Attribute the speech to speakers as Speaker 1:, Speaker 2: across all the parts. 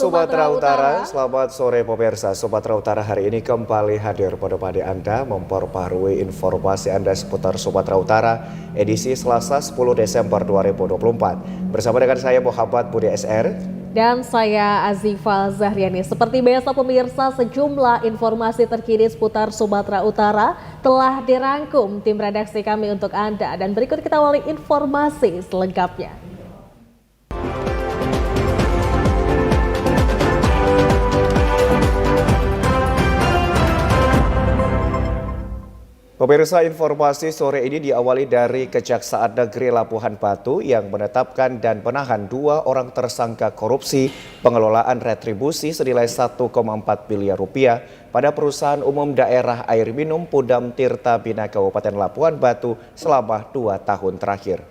Speaker 1: Sumatera Utara. Selamat sore pemirsa. Sumatera Utara hari ini kembali hadir pada Anda memperbarui informasi Anda seputar Sumatera Utara edisi Selasa 10 Desember 2024. Bersama dengan saya Muhammad Budi SR
Speaker 2: dan saya Azifa Zahriani. Seperti biasa pemirsa, sejumlah informasi terkini seputar Sumatera Utara telah dirangkum tim redaksi kami untuk Anda. Dan berikut kita awali informasi selengkapnya.
Speaker 1: Pemirsa, informasi sore ini diawali dari Kejaksaan Negeri Labuhan Batu yang menetapkan dan menahan 2 orang tersangka korupsi pengelolaan retribusi senilai 1,4 miliar rupiah pada perusahaan umum daerah air minum Pudam Tirta Bina Kabupaten Labuhan Batu selama 2 tahun terakhir.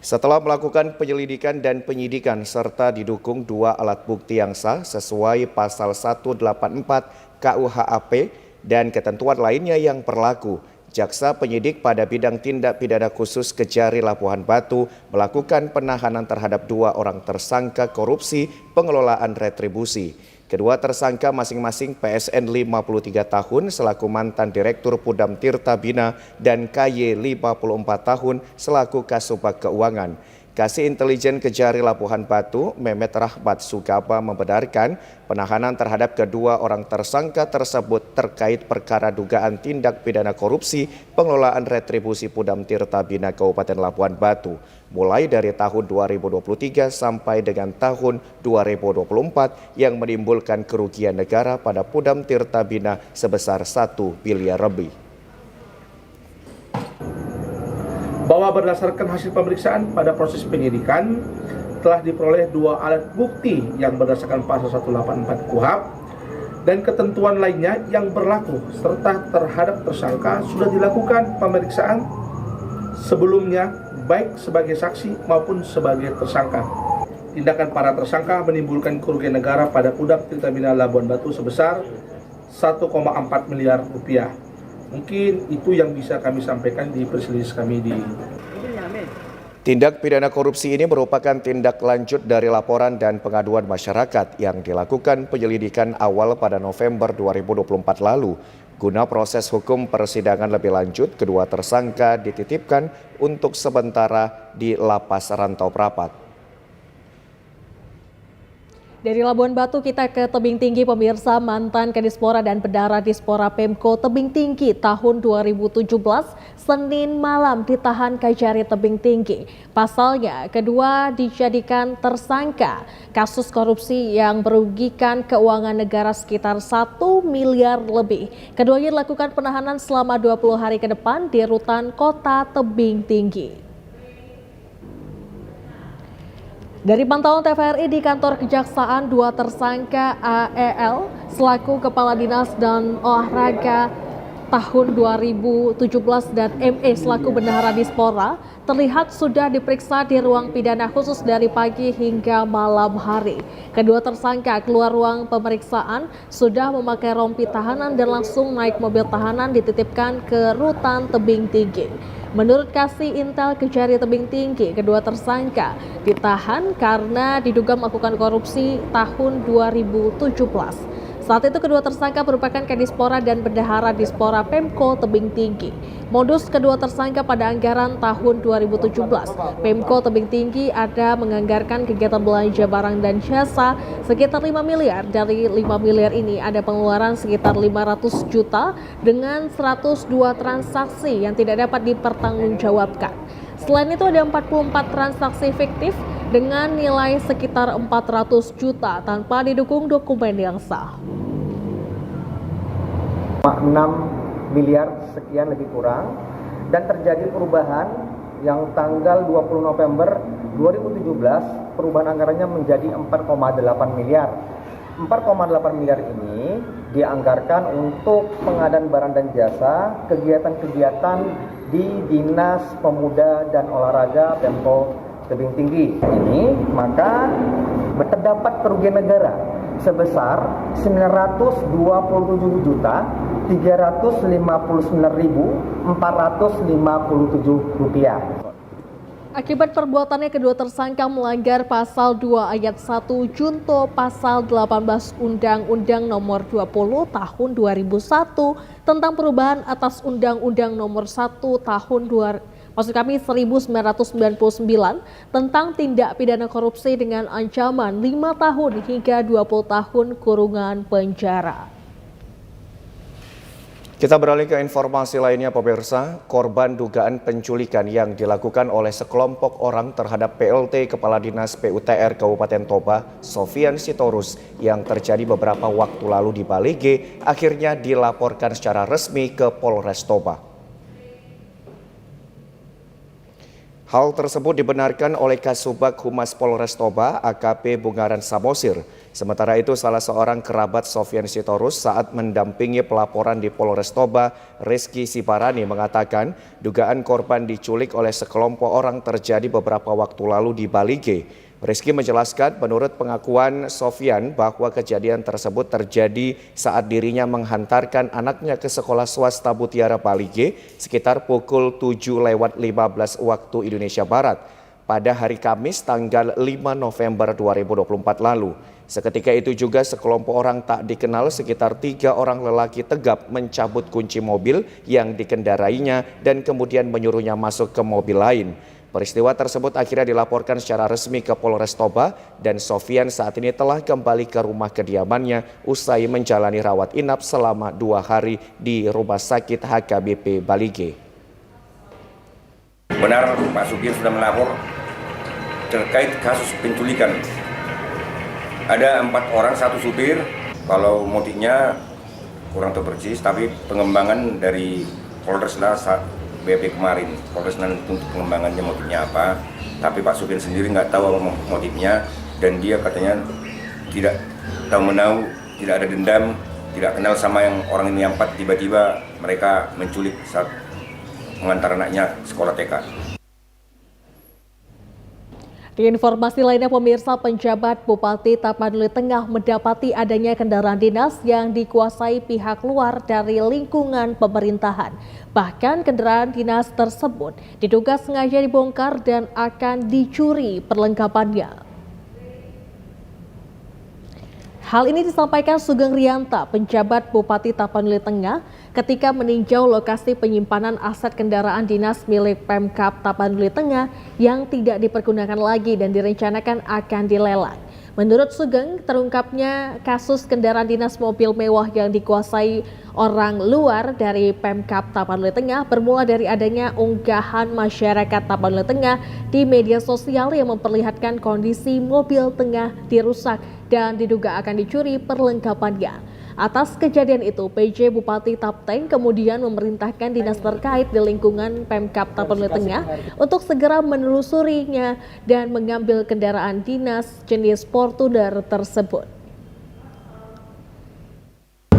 Speaker 1: Setelah melakukan penyelidikan dan penyidikan serta didukung 2 alat bukti yang sah sesuai pasal 184 KUHAP dan ketentuan lainnya yang berlaku, Jaksa Penyidik pada bidang tindak pidana khusus Kejari Labuhan Batu melakukan penahanan terhadap 2 orang tersangka korupsi pengelolaan retribusi. Kedua tersangka masing-masing PSN 53 tahun selaku mantan Direktur Pudam Tirta Bina dan KY 54 tahun selaku Kasubag Keuangan. Kasih Intelijen Kejari Labuhan Batu, Mehmet Rahmat Sugaba membenarkan penahanan terhadap kedua orang tersangka tersebut terkait perkara dugaan tindak pidana korupsi pengelolaan retribusi Pudam Tirta Bina Kabupaten Labuhan Batu mulai dari tahun 2023 sampai dengan tahun 2024 yang menimbulkan kerugian negara pada Pudam Tirta Bina sebesar 1 miliar lebih.
Speaker 3: Bahwa berdasarkan hasil pemeriksaan pada proses penyidikan telah diperoleh 2 alat bukti yang berdasarkan pasal 184 KUHAP dan ketentuan lainnya yang berlaku serta terhadap tersangka sudah dilakukan pemeriksaan sebelumnya baik sebagai saksi maupun sebagai tersangka. Tindakan para tersangka menimbulkan kerugian negara pada Pudam Tirta Bina Labuhan Batu sebesar 1,4 miliar rupiah. Mungkin itu yang bisa kami sampaikan di press release kami di.
Speaker 1: Tindak pidana korupsi ini merupakan tindak lanjut dari laporan dan pengaduan masyarakat yang dilakukan penyelidikan awal pada November 2024 lalu. Guna proses hukum persidangan lebih lanjut, kedua tersangka dititipkan untuk sementara di Lapas Rantau Prapat.
Speaker 2: Dari Labuhan Batu kita ke Tebing Tinggi pemirsa. Mantan Kadispora dan Bendahara Dispora Pemko Tebing Tinggi tahun 2017 Senin malam ditahan Kejari Tebing Tinggi. Pasalnya kedua dijadikan tersangka kasus korupsi yang merugikan keuangan negara sekitar 1 miliar lebih. Keduanya dilakukan penahanan selama 20 hari ke depan di rutan Kota Tebing Tinggi. Dari pantauan TVRI di kantor kejaksaan, 2 tersangka AEL selaku Kepala Dinas dan Olahraga tahun 2017 dan ME selaku Bendahara Dispora terlihat sudah diperiksa di ruang pidana khusus dari pagi hingga malam hari. Kedua tersangka keluar ruang pemeriksaan sudah memakai rompi tahanan dan langsung naik mobil tahanan dititipkan ke rutan Tebing Tinggi. Menurut Kasih Intel Kejari Tebing Tinggi, kedua tersangka ditahan karena diduga melakukan korupsi tahun 2017. Saat itu kedua tersangka merupakan Kadispora dan Bendahara Dispora Pemko Tebing Tinggi. Modus kedua tersangka pada anggaran tahun 2017, Pemko Tebing Tinggi ada menganggarkan kegiatan belanja barang dan jasa sekitar 5 miliar. Dari 5 miliar ini ada pengeluaran sekitar 500 juta dengan 102 transaksi yang tidak dapat dipertanggungjawabkan. Selain itu ada 44 transaksi fiktif dengan nilai sekitar 400 juta tanpa didukung dokumen yang sah.
Speaker 4: 6 miliar sekian lebih kurang, dan terjadi perubahan yang tanggal 20 November 2017 perubahan anggarannya menjadi 4,8 miliar. 4,8 miliar ini dianggarkan untuk pengadaan barang dan jasa, kegiatan-kegiatan di Dinas Pemuda dan Olahraga Pemko Tebing Tinggi. Ini maka terdapat kerugian negara sebesar 927.359.457 rupiah.
Speaker 2: Akibat perbuatannya, kedua tersangka melanggar pasal 2 ayat 1 junto pasal 18 Undang-Undang Nomor 20 Tahun 2001 tentang perubahan atas Undang-Undang Nomor 1 Tahun 1999 tentang tindak pidana korupsi dengan ancaman 5 tahun hingga 20 tahun kurungan penjara.
Speaker 1: Kita beralih ke informasi lainnya, pemirsa. Korban dugaan penculikan yang dilakukan oleh sekelompok orang terhadap PLT Kepala Dinas PUTR Kabupaten Toba, Sofian Sitorus, yang terjadi beberapa waktu lalu di Bali G, akhirnya dilaporkan secara resmi ke Polres Toba. Hal tersebut dibenarkan oleh Kasubag Humas Polres Toba, AKP Bungaran Samosir. Sementara itu, salah seorang kerabat Sofian Sitorus saat mendampingi pelaporan di Polres Toba, Rizky Siparani, mengatakan dugaan korban diculik oleh sekelompok orang terjadi beberapa waktu lalu di Bali G. Rizky menjelaskan menurut pengakuan Sofian bahwa kejadian tersebut terjadi saat dirinya menghantarkan anaknya ke sekolah swasta Mutiara Bali G sekitar pukul 7:15 waktu Indonesia Barat pada hari Kamis tanggal 5 November 2024 lalu. Seketika itu juga sekelompok orang tak dikenal sekitar 3 orang lelaki tegap mencabut kunci mobil yang dikendarainya dan kemudian menyuruhnya masuk ke mobil lain. Peristiwa tersebut akhirnya dilaporkan secara resmi ke Polres Toba dan Sofian saat ini telah kembali ke rumah kediamannya usai menjalani rawat inap selama 2 hari di Rumah Sakit HKBP Bali G.
Speaker 5: Benar Pak Supir sudah melapor terkait kasus penculikan. Ada 4 orang, 1 supir. Kalau motifnya kurang tahu persis, tapi pengembangan dari Polreslah BP kemarin, Polreslah untuk pengembangannya motifnya apa. Tapi Pak supir sendiri nggak tahu motifnya dan dia katanya tidak tahu menau, tidak ada dendam, tidak kenal sama yang orang ini yang 4. Tiba-tiba mereka menculik saat mengantar anaknya sekolah TK.
Speaker 2: Di informasi lainnya, pemirsa, penjabat Bupati Tapanuli Tengah mendapati adanya kendaraan dinas yang dikuasai pihak luar dari lingkungan pemerintahan. Bahkan kendaraan dinas tersebut diduga sengaja dibongkar dan akan dicuri perlengkapannya. Hal ini disampaikan Sugeng Rianta, penjabat Bupati Tapanuli Tengah, ketika meninjau lokasi penyimpanan aset kendaraan dinas milik Pemkab Tapanuli Tengah yang tidak dipergunakan lagi dan direncanakan akan dilelang. Menurut Sugeng, terungkapnya kasus kendaraan dinas mobil mewah yang dikuasai orang luar dari Pemkab Tapanuli Tengah bermula dari adanya unggahan masyarakat Tapanuli Tengah di media sosial yang memperlihatkan kondisi mobil tengah dirusak dan diduga akan dicuri perlengkapannya. Atas kejadian itu, PJ Bupati Tapteng kemudian memerintahkan dinas terkait di lingkungan Pemkab Tapanuli Tengah untuk segera menelusurinya dan mengambil kendaraan dinas jenis Fortuner tersebut.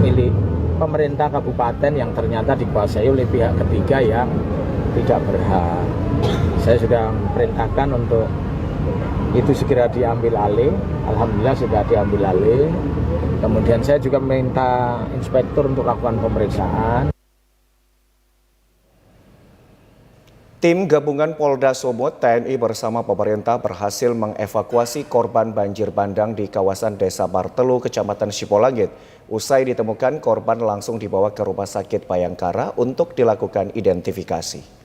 Speaker 6: Milik pemerintah kabupaten yang ternyata dikuasai oleh pihak ketiga yang tidak berhak. Saya sudah perintahkan untuk itu segera diambil alih. Alhamdulillah sudah diambil alih. Kemudian saya juga meminta inspektur untuk lakukan pemeriksaan.
Speaker 1: Tim gabungan Polda Sumut TNI bersama pemerintah berhasil mengevakuasi korban banjir bandang di kawasan Desa Bartelu, Kecamatan Sipolangit. Usai ditemukan, korban langsung dibawa ke Rumah Sakit Bayangkara untuk dilakukan identifikasi.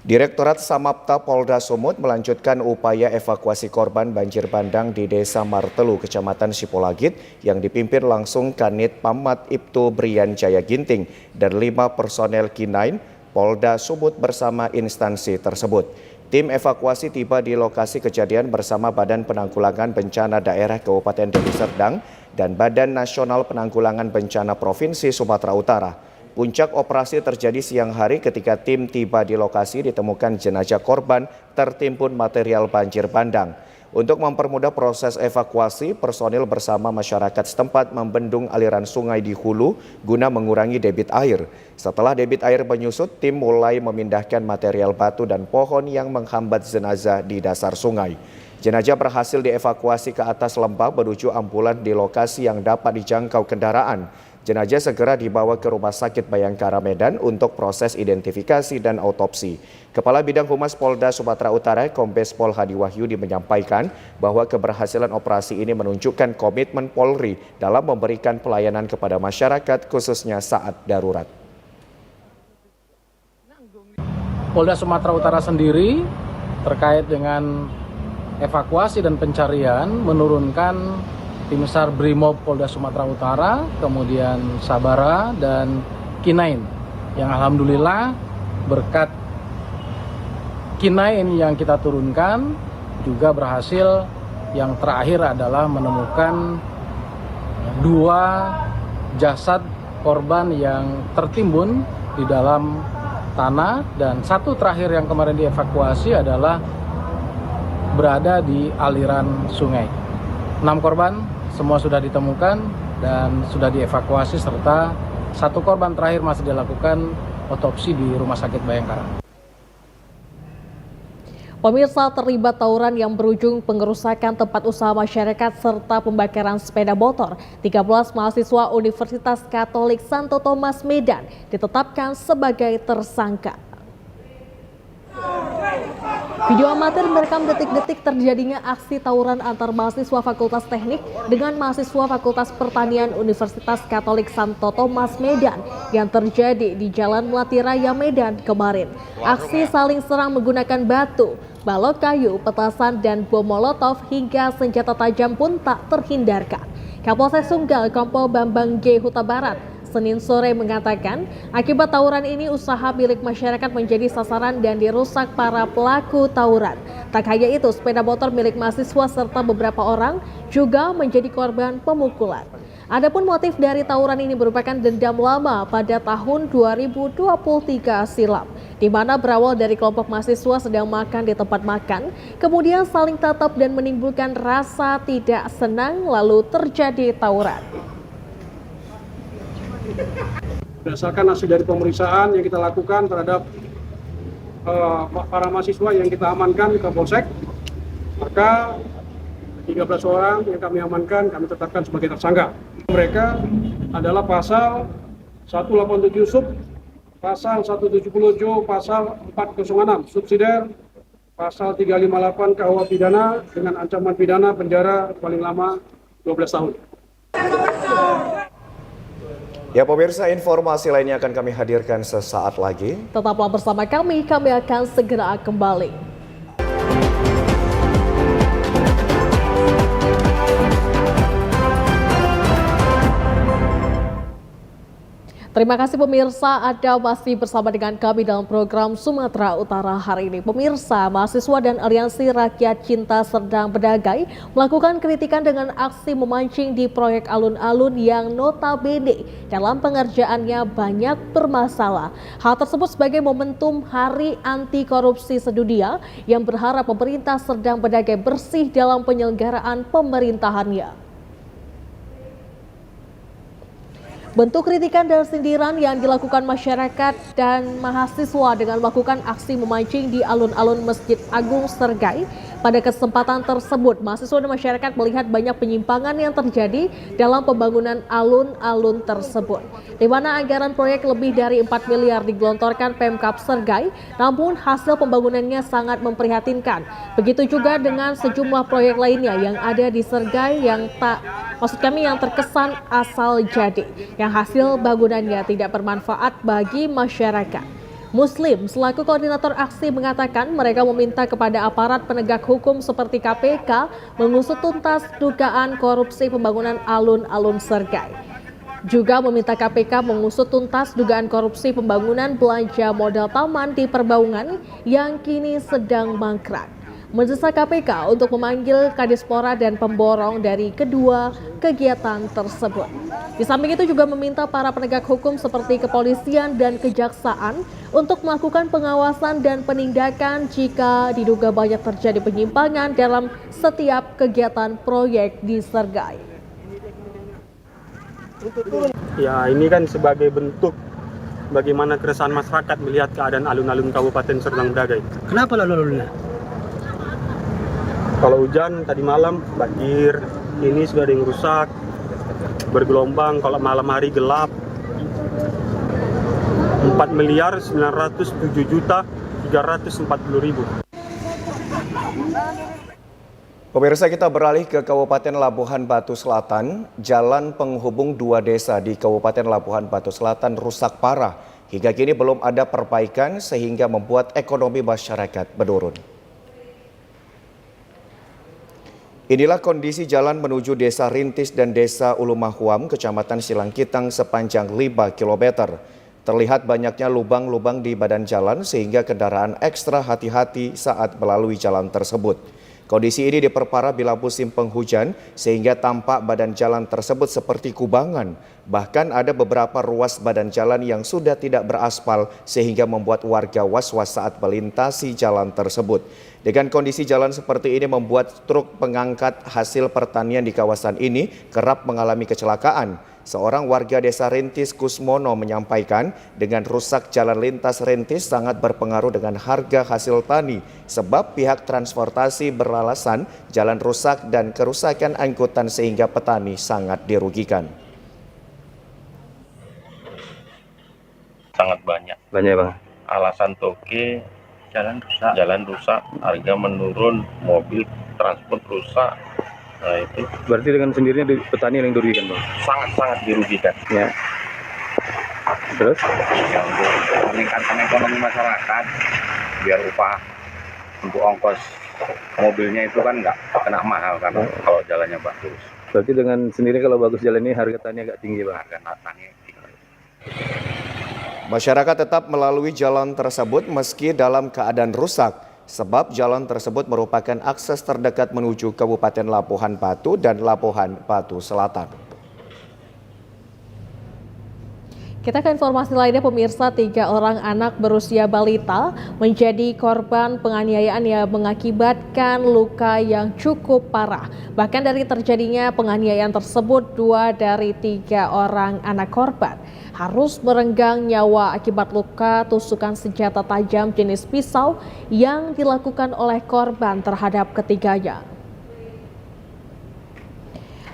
Speaker 1: Direktorat Samapta Polda Sumut melanjutkan upaya evakuasi korban banjir bandang di Desa Martelu, Kecamatan Sipolagit yang dipimpin langsung Kanit Pamat Ibtu Brian Jaya Ginting dan 5 personel K9 Polda Sumut bersama instansi tersebut. Tim evakuasi tiba di lokasi kejadian bersama Badan Penanggulangan Bencana Daerah Kabupaten Deli Serdang dan Badan Nasional Penanggulangan Bencana Provinsi Sumatera Utara. Puncak operasi terjadi siang hari ketika tim tiba di lokasi ditemukan jenazah korban tertimbun material banjir bandang. Untuk mempermudah proses evakuasi, personil bersama masyarakat setempat membendung aliran sungai di hulu guna mengurangi debit air. Setelah debit air menyusut, tim mulai memindahkan material batu dan pohon yang menghambat jenazah di dasar sungai. Jenazah berhasil dievakuasi ke atas lembah menuju ambulan di lokasi yang dapat dijangkau kendaraan. Jenazah segera dibawa ke Rumah Sakit Bayangkara Medan untuk proses identifikasi dan autopsi. Kepala Bidang Humas Polda Sumatera Utara, Kombes Pol Hadi Wahyudi menyampaikan bahwa keberhasilan operasi ini menunjukkan komitmen Polri dalam memberikan pelayanan kepada masyarakat khususnya saat darurat.
Speaker 7: Polda Sumatera Utara sendiri terkait dengan evakuasi dan pencarian menurunkan Tim SAR Brimob Polda Sumatera Utara, kemudian Sabara dan K9 yang alhamdulillah berkat K9 yang kita turunkan juga berhasil. Yang terakhir adalah menemukan 2 jasad korban yang tertimbun di dalam tanah, dan 1 terakhir yang kemarin dievakuasi adalah berada di aliran sungai. 6 korban semua sudah ditemukan dan sudah dievakuasi, serta 1 korban terakhir masih dilakukan otopsi di Rumah Sakit Bayangkara.
Speaker 2: Pemirsa, terlibat tawuran yang berujung pengerusakan tempat usaha masyarakat serta pembakaran sepeda motor. 13 mahasiswa Universitas Katolik Santo Thomas Medan ditetapkan sebagai tersangka. Video amatir merekam detik-detik terjadinya aksi tawuran antar mahasiswa Fakultas Teknik dengan mahasiswa Fakultas Pertanian Universitas Katolik Santo Thomas Medan yang terjadi di Jalan Melati Raya Medan kemarin. Aksi saling serang menggunakan batu, balok kayu, petasan, dan bom molotov hingga senjata tajam pun tak terhindarkan. Kapolsek Sunggal Kompol Bambang G. Huta Barat Senin sore mengatakan akibat tawuran ini usaha milik masyarakat menjadi sasaran dan dirusak para pelaku tawuran. Tak hanya itu, sepeda motor milik mahasiswa serta beberapa orang juga menjadi korban pemukulan. Adapun motif dari tawuran ini merupakan dendam lama pada tahun 2023 silam, di mana berawal dari kelompok mahasiswa sedang makan di tempat makan, kemudian saling tatap dan menimbulkan rasa tidak senang lalu terjadi tawuran.
Speaker 8: Berdasarkan hasil dari pemeriksaan yang kita lakukan terhadap para mahasiswa yang kita amankan ke Polsek, maka 13 orang yang kami amankan kami tetapkan sebagai tersangka. Mereka adalah pasal 187 sub, pasal 170 jo, pasal 406 subsidiar, pasal 358 KUH pidana dengan ancaman pidana penjara paling lama 12 tahun.
Speaker 1: Ya pemirsa, informasi lainnya akan kami hadirkan sesaat lagi.
Speaker 2: Tetaplah bersama kami akan segera kembali. Terima kasih pemirsa, Anda masih bersama dengan kami dalam program Sumatera Utara hari ini. Pemirsa, mahasiswa dan Aliansi Rakyat Cinta Serdang Bedagai melakukan kritikan dengan aksi memancing di proyek alun-alun yang notabene dalam pengerjaannya banyak bermasalah. Hal tersebut sebagai momentum Hari Anti Korupsi Sedunia yang berharap pemerintah Serdang Bedagai bersih dalam penyelenggaraan pemerintahannya. Bentuk kritikan dan sindiran yang dilakukan masyarakat dan mahasiswa dengan melakukan aksi memancing di alun-alun Masjid Agung Sergai. Pada kesempatan tersebut, mahasiswa dan masyarakat melihat banyak penyimpangan yang terjadi dalam pembangunan alun-alun tersebut, di mana anggaran proyek lebih dari 4 miliar digelontorkan Pemkab Sergai, namun hasil pembangunannya sangat memprihatinkan. Begitu juga dengan sejumlah proyek lainnya yang ada di Sergai yang yang terkesan asal jadi, yang hasil bangunannya tidak bermanfaat bagi masyarakat. Muslim selaku koordinator aksi mengatakan mereka meminta kepada aparat penegak hukum seperti KPK mengusut tuntas dugaan korupsi pembangunan alun-alun Sergai. Juga meminta KPK mengusut tuntas dugaan korupsi pembangunan belanja modal taman di Perbaungan yang kini sedang mangkrak. Mendesak KPK untuk memanggil Kadispora dan pemborong dari kedua kegiatan tersebut. Di samping itu juga meminta para penegak hukum seperti kepolisian dan kejaksaan untuk melakukan pengawasan dan penindakan jika diduga banyak terjadi penyimpangan dalam setiap kegiatan proyek di Sergai.
Speaker 9: Ya, ini kan sebagai bentuk bagaimana keresahan masyarakat melihat keadaan alun-alun Kabupaten Serdang Bedagai.
Speaker 10: Kenapa alun-alunnya?
Speaker 9: Kalau hujan tadi malam banjir, ini sudah ada yang rusak. bergelombang, kalau malam hari gelap. 4.907.340.000.
Speaker 1: Pemirsa, kita beralih ke Kabupaten Labuhan Batu Selatan. Jalan penghubung dua desa di Kabupaten Labuhan Batu Selatan rusak parah. Hingga kini belum ada perbaikan sehingga membuat ekonomi masyarakat menurun. Inilah kondisi jalan menuju Desa Rintis dan Desa Ulumahuam, Kecamatan Silangkitang sepanjang 5 km. Terlihat banyaknya lubang-lubang di badan jalan sehingga kendaraan ekstra hati-hati saat melalui jalan tersebut. Kondisi ini diperparah bila musim penghujan sehingga tampak badan jalan tersebut seperti kubangan. Bahkan ada beberapa ruas badan jalan yang sudah tidak beraspal sehingga membuat warga was-was saat melintasi jalan tersebut. Dengan kondisi jalan seperti ini membuat truk pengangkat hasil pertanian di kawasan ini kerap mengalami kecelakaan. Seorang warga Desa Rintis, Kusmono, menyampaikan dengan rusak jalan lintas Rintis sangat berpengaruh dengan harga hasil tani sebab pihak transportasi beralasan jalan rusak dan kerusakan angkutan sehingga petani sangat dirugikan.
Speaker 10: Sangat banyak.
Speaker 9: Banyak bang.
Speaker 10: Alasan toke jalan rusak, harga menurun, mobil transport rusak. Nah itu
Speaker 9: Berarti dengan sendirinya petani yang dirugikan bang?
Speaker 10: sangat-sangat dirugikan.
Speaker 9: Ya. Terus?
Speaker 10: Ya, untuk meningkatkan ekonomi masyarakat, biar upah untuk ongkos mobilnya itu kan nggak kena mahal karena kalau jalannya bagus.
Speaker 9: Berarti dengan sendiri kalau bagus jalan ini harga tani agak tinggi bang?
Speaker 10: Harga tani tinggi.
Speaker 1: Masyarakat tetap melalui jalan tersebut meski dalam keadaan rusak. Sebab jalan tersebut merupakan akses terdekat menuju Kabupaten Labuhan Batu dan Labuhan Batu Selatan.
Speaker 2: Kita ke informasi lainnya, pemirsa. 3 orang anak berusia balita menjadi korban penganiayaan yang mengakibatkan luka yang cukup parah. Bahkan dari terjadinya penganiayaan tersebut, 2 dari 3 orang anak korban harus merenggang nyawa akibat luka tusukan senjata tajam jenis pisau yang dilakukan oleh korban terhadap ketiganya.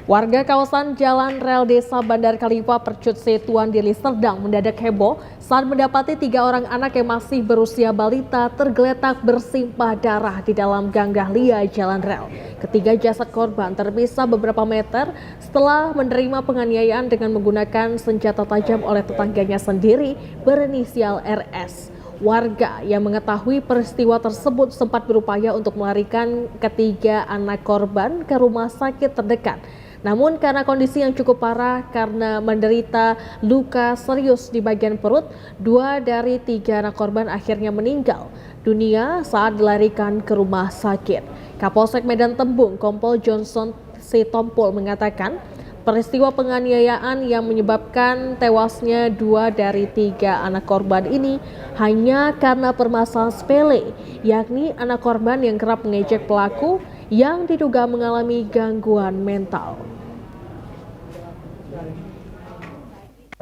Speaker 2: Warga kawasan Jalan Rel Desa Bandar Kalipa Percut Setuan Deli Serdang mendadak heboh saat mendapati 3 orang anak yang masih berusia balita tergeletak bersimpah darah di dalam gang Dahlia Jalan Rel. Ketiga jasad korban terpisah beberapa meter setelah menerima penganiayaan dengan menggunakan senjata tajam oleh tetangganya sendiri berinisial RS. Warga yang mengetahui peristiwa tersebut sempat berupaya untuk melarikan ketiga anak korban ke rumah sakit terdekat. Namun karena kondisi yang cukup parah karena menderita luka serius di bagian perut, 2 dari 3 anak korban akhirnya meninggal dunia saat dilarikan ke rumah sakit. Kapolsek Medan Tembung Kompol Johnson Sitompul mengatakan peristiwa penganiayaan yang menyebabkan tewasnya 2 dari 3 anak korban ini hanya karena permasalahan sepele, yakni anak korban yang kerap mengejek pelaku yang diduga mengalami gangguan mental.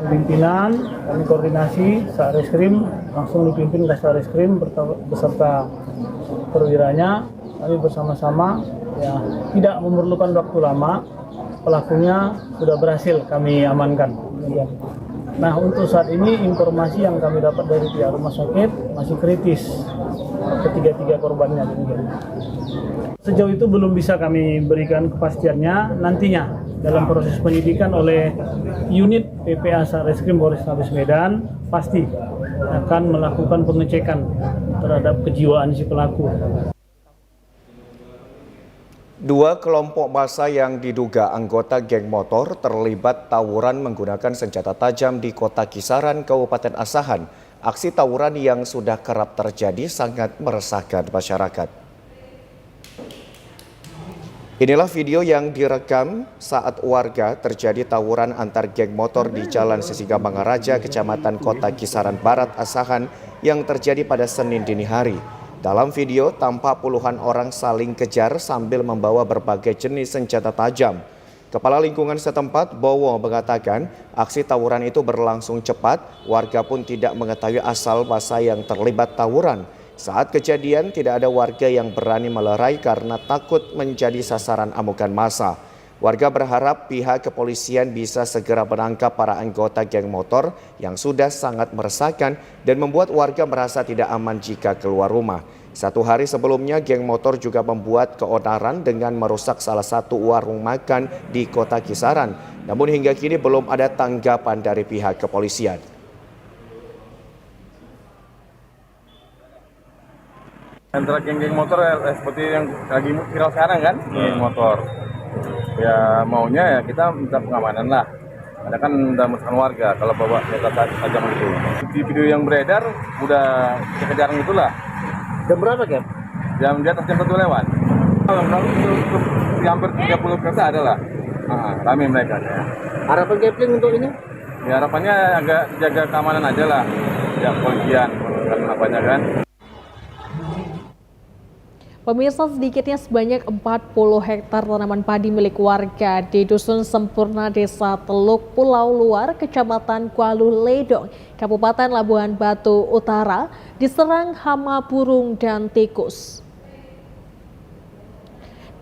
Speaker 11: Pimpinan kami koordinasi Satreskrim langsung dipimpin ke Satreskrim beserta perwiranya. Kami bersama-sama ya tidak memerlukan waktu lama, pelakunya sudah berhasil kami amankan. Nah, untuk saat ini informasi yang kami dapat dari pihak rumah sakit masih kritis ketiga-tiga korbannya. Sejauh itu belum bisa kami berikan kepastiannya. Nantinya dalam proses penyidikan oleh unit PPA Satreskrim Polrestabes Medan pasti akan melakukan pengecekan terhadap kejiwaan si pelaku.
Speaker 1: 2 kelompok massa yang diduga anggota geng motor terlibat tawuran menggunakan senjata tajam di Kota Kisaran, Kabupaten Asahan. Aksi tawuran yang sudah kerap terjadi sangat meresahkan masyarakat. Inilah video yang direkam saat warga terjadi tawuran antar geng motor di Jalan Sisingamangaraja, Kecamatan Kota Kisaran Barat, Asahan yang terjadi pada Senin dini hari. Dalam video tampak puluhan orang saling kejar sambil membawa berbagai jenis senjata tajam. Kepala lingkungan setempat, Bowo, mengatakan aksi tawuran itu berlangsung cepat, warga pun tidak mengetahui asal massa yang terlibat tawuran. Saat kejadian tidak ada warga yang berani melerai karena takut menjadi sasaran amukan massa. Warga berharap pihak kepolisian bisa segera menangkap para anggota geng motor yang sudah sangat meresahkan dan membuat warga merasa tidak aman jika keluar rumah. 1 hari sebelumnya, geng motor juga membuat keonaran dengan merusak salah satu warung makan di Kota Kisaran. Namun hingga kini belum ada tanggapan dari pihak kepolisian.
Speaker 12: Antara geng-geng motor seperti yang lagi viral sekarang kan, geng motor. Ya maunya ya kita minta pengamanan lah. Ada kan udah meresahkan warga kalau bawa senjata tajam gitu. Di video yang beredar udah kekejaran itulah.
Speaker 6: Jam berapa, Cap?
Speaker 12: Jam di atas jam 1 lewat. Kalau hampir 30 kereta ada lah. Rame mereka. Ya.
Speaker 6: Harapan Kepling untuk ini?
Speaker 12: Ya harapannya agak jaga keamanan aja lah. Ya polisian, apanya kan.
Speaker 2: Pemirsa, sedikitnya sebanyak 40 hektar tanaman padi milik warga di Dusun Sempurna, Desa Teluk Pulau Luar, Kecamatan Kuala Ledong, Kabupaten Labuhan Batu Utara, diserang hama burung dan tikus.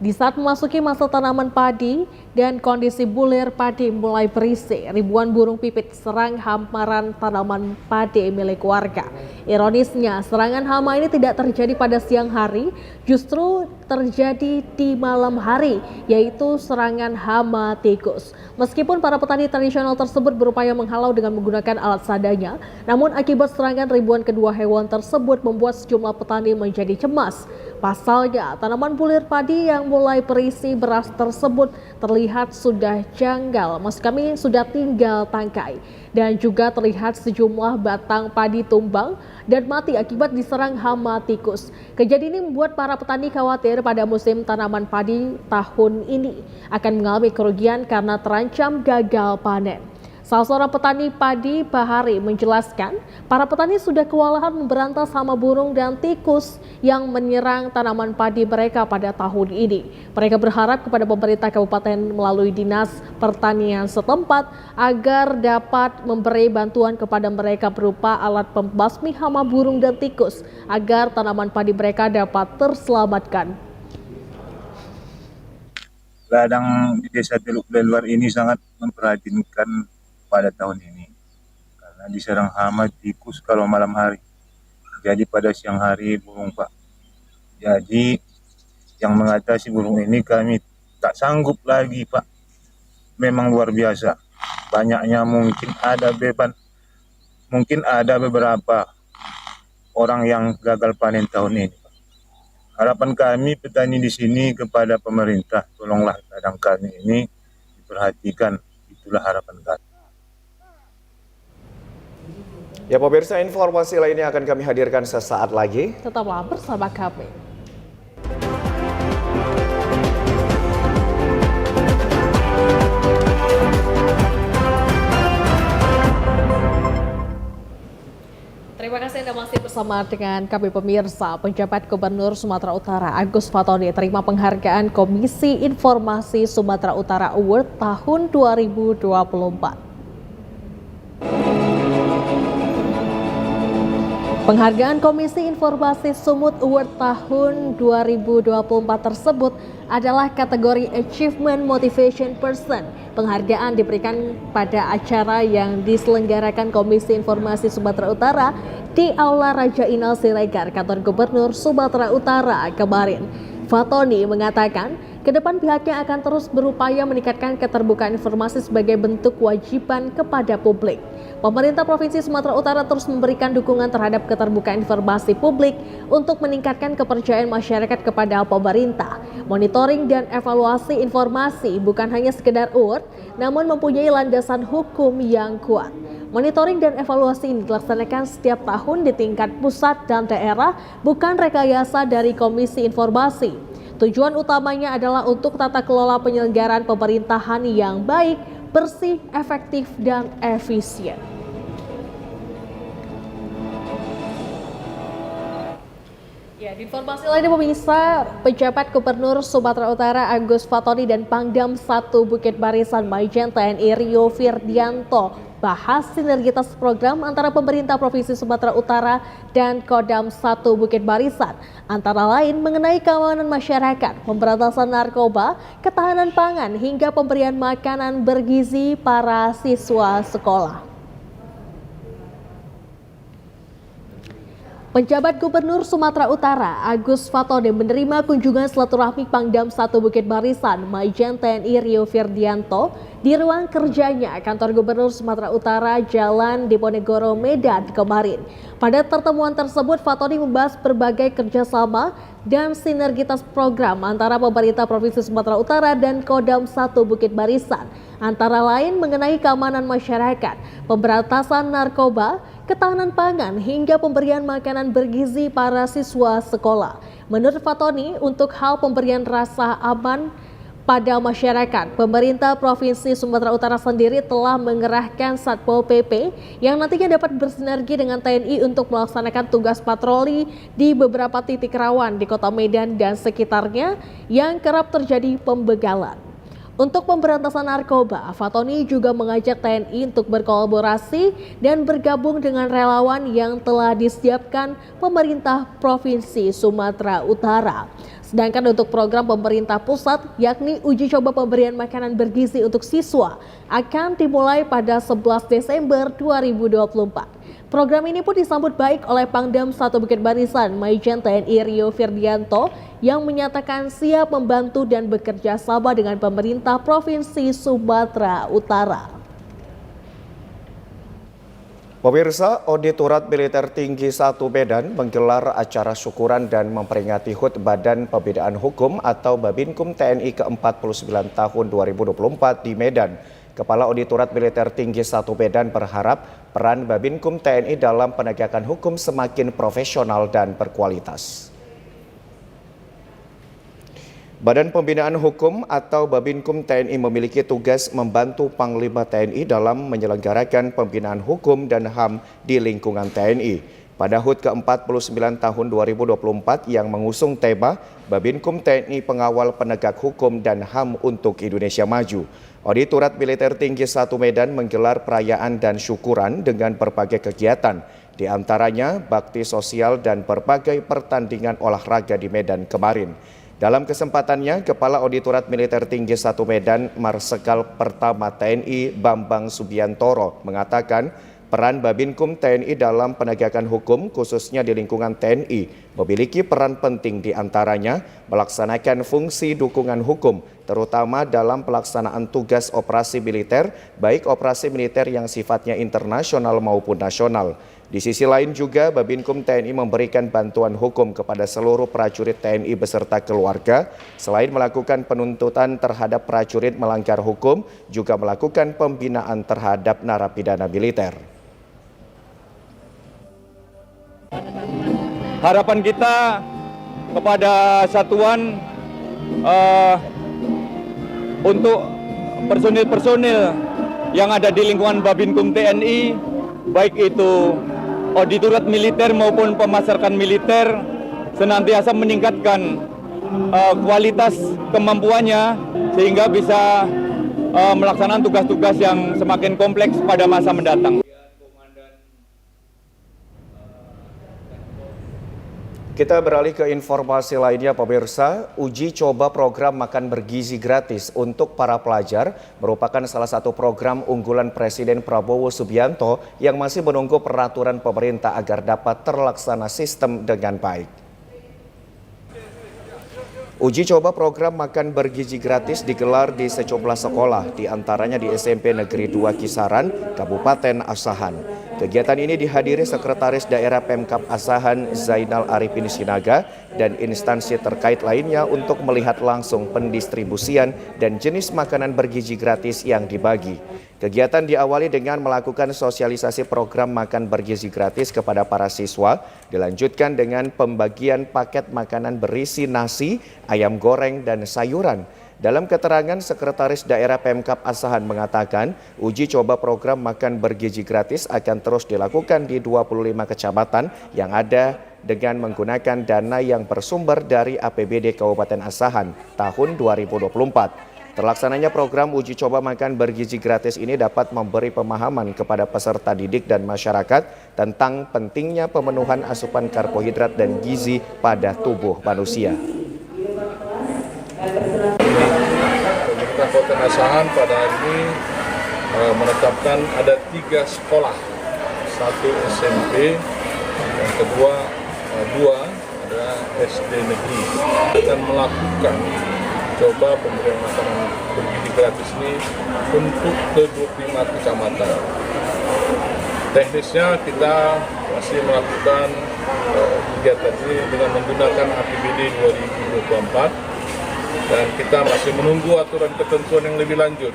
Speaker 2: Di saat memasuki masa tanaman padi dan kondisi bulir padi mulai berisi, ribuan burung pipit serang hamparan tanaman padi milik warga. Ironisnya, serangan hama ini tidak terjadi pada siang hari, justru terjadi di malam hari, yaitu serangan hama tikus. Meskipun para petani tradisional tersebut berupaya menghalau dengan menggunakan alat seadanya, namun akibat serangan ribuan kedua hewan tersebut membuat sejumlah petani menjadi cemas. Pasalnya, tanaman bulir padi yang mulai berisi beras tersebut terlihat sudah janggal, maksud kami sudah tinggal tangkai, dan juga terlihat sejumlah batang padi tumbang dan mati akibat diserang hama tikus. Kejadian ini membuat para petani khawatir pada musim tanaman padi tahun ini akan mengalami kerugian karena terancam gagal panen. Salah seorang petani padi, Bahari, menjelaskan para petani sudah kewalahan memberantas hama burung dan tikus yang menyerang tanaman padi mereka pada tahun ini. Mereka berharap kepada pemerintah kabupaten melalui Dinas Pertanian setempat agar dapat memberi bantuan kepada mereka berupa alat pembasmi hama burung dan tikus agar tanaman padi mereka dapat terselamatkan.
Speaker 13: Ladang di Desa Teluk Pulau Luar ini sangat memprihatinkan pada tahun ini karena diserang hama tikus kalau malam hari. Jadi pada siang hari burung, Pak. Jadi yang mengatasi burung ini kami tak sanggup lagi, Pak. Memang luar biasa. Banyaknya mungkin ada beban. Mungkin ada beberapa orang yang gagal panen tahun ini, Pak. Harapan kami petani di sini kepada pemerintah, tolonglah ladang kami ini diperhatikan. Itulah harapan kami.
Speaker 1: Ya pemirsa, informasi lainnya akan kami hadirkan sesaat lagi.
Speaker 2: Tetaplah bersama kami. Terima kasih Anda masih bersama dengan kami pemirsa. Penjabat Gubernur Sumatera Utara Agus Fatoni terima penghargaan Komisi Informasi Sumatera Utara Award tahun 2024. Penghargaan Komisi Informasi Sumut Award tahun 2024 tersebut adalah kategori Achievement Motivation Person. Penghargaan diberikan pada acara yang diselenggarakan Komisi Informasi Sumatera Utara di Aula Raja Inal Siregar, Kantor Gubernur Sumatera Utara kemarin. Fatoni mengatakan, ke depan pihaknya akan terus berupaya meningkatkan keterbukaan informasi sebagai bentuk kewajiban kepada publik. Pemerintah Provinsi Sumatera Utara terus memberikan dukungan terhadap keterbukaan informasi publik untuk meningkatkan kepercayaan masyarakat kepada pemerintah. Monitoring dan evaluasi informasi bukan hanya sekedar award, namun mempunyai landasan hukum yang kuat. Monitoring dan evaluasi ini dilaksanakan setiap tahun di tingkat pusat dan daerah, bukan rekayasa dari Komisi Informasi. Tujuan utamanya adalah untuk tata kelola penyelenggaraan pemerintahan yang baik, bersih, efektif, dan efisien. Ya, di informasi lainnya pemirsa, pejabat Gubernur Sumatera Utara Agus Fatoni dan Pangdam 1 Bukit Barisan Majen TNI Rio Firdianto bahas sinergitas program antara pemerintah Provinsi Sumatera Utara dan Kodam 1 Bukit Barisan, antara lain mengenai keamanan masyarakat, pemberantasan narkoba, ketahanan pangan, hingga pemberian makanan bergizi para siswa sekolah. Penjabat Gubernur Sumatera Utara Agus Fatoni menerima kunjungan silaturahmi Pangdam 1 Bukit Barisan Majen TNI Rio Firdianto di ruang kerjanya kantor Gubernur Sumatera Utara Jalan Diponegoro, Medan kemarin. Pada pertemuan tersebut, Fatoni membahas berbagai kerjasama dan sinergitas program antara pemerintah Provinsi Sumatera Utara dan Kodam 1 Bukit Barisan, antara lain mengenai keamanan masyarakat, pemberantasan narkoba, ketahanan pangan, hingga pemberian makanan bergizi para siswa sekolah. Menurut Fatoni, untuk hal pemberian rasa aman pada masyarakat, pemerintah Provinsi Sumatera Utara sendiri telah mengerahkan Satpol PP yang nantinya dapat bersinergi dengan TNI untuk melaksanakan tugas patroli di beberapa titik rawan di Kota Medan dan sekitarnya yang kerap terjadi pembegalan. Untuk pemberantasan narkoba, Fatoni juga mengajak TNI untuk berkolaborasi dan bergabung dengan relawan yang telah disiapkan pemerintah Provinsi Sumatera Utara. Sedangkan untuk program pemerintah pusat, yakni uji coba pemberian makanan bergizi untuk siswa, akan dimulai pada 11 Desember 2024. Program ini pun disambut baik oleh Pangdam 1 Bukit Barisan Majen TNI Rio Firdianto yang menyatakan siap membantu dan bekerja sama dengan pemerintah Provinsi Sumatera Utara.
Speaker 1: Pemirsa, Auditorat Militer Tinggi 1 Medan menggelar acara syukuran dan memperingati HUT Badan Pembinaan Hukum atau Babinkum TNI ke-49 tahun 2024 di Medan. Kepala Auditorat Militer Tinggi 1 Medan berharap peran Babinkum TNI dalam penegakan hukum semakin profesional dan berkualitas. Badan Pembinaan Hukum atau Babinkum TNI memiliki tugas membantu Panglima TNI dalam menyelenggarakan pembinaan hukum dan HAM di lingkungan TNI. Pada HUT ke-49 tahun 2024 yang mengusung tema Babinkum TNI Pengawal Penegak Hukum dan HAM untuk Indonesia Maju, Auditorat Militer Tinggi 1 Medan menggelar perayaan dan syukuran dengan berbagai kegiatan, di antaranya bakti sosial dan berbagai pertandingan olahraga di Medan kemarin. Dalam kesempatannya, Kepala Auditorat Militer Tinggi 1 Medan Marsikal Pertama TNI Bambang Subiantoro mengatakan peran Babinkum TNI dalam penegakan hukum khususnya di lingkungan TNI memiliki peran penting, di antaranya melaksanakan fungsi dukungan hukum terutama dalam pelaksanaan tugas operasi militer, baik operasi militer yang sifatnya internasional maupun nasional. Di sisi lain juga Babinkum TNI memberikan bantuan hukum kepada seluruh prajurit TNI beserta keluarga. Selain melakukan penuntutan terhadap prajurit melanggar hukum, juga melakukan pembinaan terhadap narapidana militer.
Speaker 14: Harapan kita kepada satuan untuk personil-personil yang ada di lingkungan Babinkum TNI, baik itu Auditorat Militer maupun pemasaran militer, senantiasa meningkatkan kualitas kemampuannya sehingga bisa melaksanakan tugas-tugas yang semakin kompleks pada masa mendatang.
Speaker 1: Kita beralih ke informasi lainnya, pemirsa. Uji coba program makan bergizi gratis untuk para pelajar merupakan salah satu program unggulan Presiden Prabowo Subianto yang masih menunggu peraturan pemerintah agar dapat terlaksana sistem dengan baik. Uji coba program makan bergizi gratis digelar di sejumlah sekolah, di antaranya di SMP Negeri 2 Kisaran, Kabupaten Asahan. Kegiatan ini dihadiri Sekretaris Daerah Pemkab Asahan Zainal Arifin Sinaga dan instansi terkait lainnya untuk melihat langsung pendistribusian dan jenis makanan bergizi gratis yang dibagi. Kegiatan diawali dengan melakukan sosialisasi program makan bergizi gratis kepada para siswa, dilanjutkan dengan pembagian paket makanan berisi nasi, ayam goreng, dan sayuran. Dalam keterangan, Sekretaris Daerah Pemkab Asahan mengatakan uji coba program makan bergizi gratis akan terus dilakukan di 25 kecamatan yang ada dengan menggunakan dana yang bersumber dari APBD Kabupaten Asahan tahun 2024. Terlaksananya program uji coba makan bergizi gratis ini dapat memberi pemahaman kepada peserta didik dan masyarakat tentang pentingnya pemenuhan asupan karbohidrat dan gizi pada tubuh manusia.
Speaker 12: Pemerintah Kabupaten Asahan pada hari ini menetapkan ada 3 sekolah, 1 SMP, yang kedua 2 adalah SD negeri. Akan melakukan coba pemberian makanan bergizi gratis ini untuk ke 25 kecamatan. Teknisnya kita masih melakukan kegiatan ini dengan menggunakan APBD 2024 dan kita masih menunggu aturan ketentuan yang lebih lanjut.